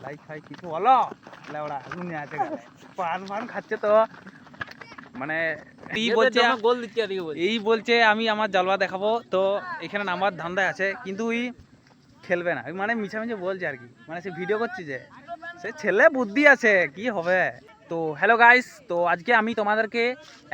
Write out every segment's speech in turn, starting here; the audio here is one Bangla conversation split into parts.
লাইক ফাই কিছু বলো লেওড়া দুনিয়া আছে পান ফান খাচ্ছে তো মানে এই বলছে আমি আমার জলবা দেখাবো তো এখানে নামার ধান্দায় আছে কিন্তু খেলবে না মানে মিছামিছি বলছে আর কি মানে সে ভিডিও করছে যে সে ছেলে বুদ্ধি আছে কি হবে। তো হ্যালো গাইস, তো আজকে আমি তোমাদেরকে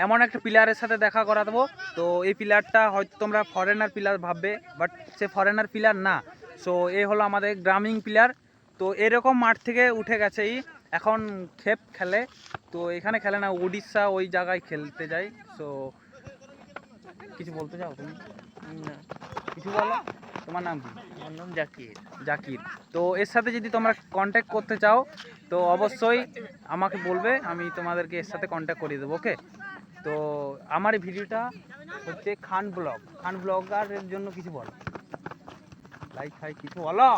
এমন একটা প্লেয়ারের সাথে দেখা করা দেবো। তো এই প্লেয়ারটা হয়তো তোমরা ফরেনার প্লেয়ার ভাববে, বাট সে ফরেনার প্লেয়ার না। সো এ হলো আমাদের গ্রামীণ প্লেয়ার। তো এরকম মাঠ থেকে উঠে গেছে এখন খেপ খেলে। তো এখানে খেলে না, উড়িষ্যা ওই জায়গায় খেলতে যায়। সো কিছু বলতে চাও তুমি? না, কিছু বলো। তোমার নাম কি? আমার নাম জাকির। জাকির। তো এর সাথে যদি তোমরা কন্ট্যাক্ট করতে চাও তো অবশ্যই আমাকে বলবে, আমি তোমাদেরকে এর সাথে কন্ট্যাক্ট করিয়ে দেবো। ওকে, তো আমার এই ভিডিওটা হচ্ছে খান ব্লগারের জন্য কিছু বলো, লাইক ফাই কিছু বলো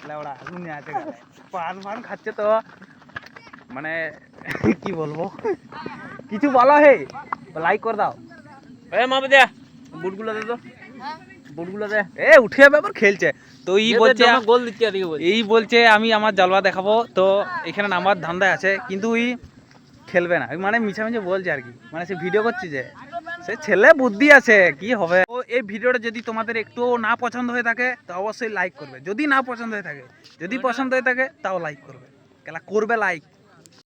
লেওড়া দুনিয়া আছে পান ফান খাচ্ছে তো মানে কি বলবো কিছু বলো হে, লাইক করে দাও। মাপে দে বুটগুলো দে তো, বুটগুলো দে। এ উঠে যাবে আবার খেলছে। তো এই বলছে আমি আমার জলবা দেখাবো তো এখানে নামার ধান্দায় আছে কিন্তু খেলবে না মানে মিছামিছি বলছে আর কি মানে সে ভিডিও করছে যে সে ছেলে বুদ্ধি আছে কি হবে। তো এই ভিডিওটা যদি তোমাদের একটু না পছন্দ হয়ে থাকে তো অবশ্যই লাইক করবে, যদি না পছন্দ হয়ে থাকে, যদি পছন্দ হয়ে থাকে তাও লাইক করবে, কেলা করবে লাইক।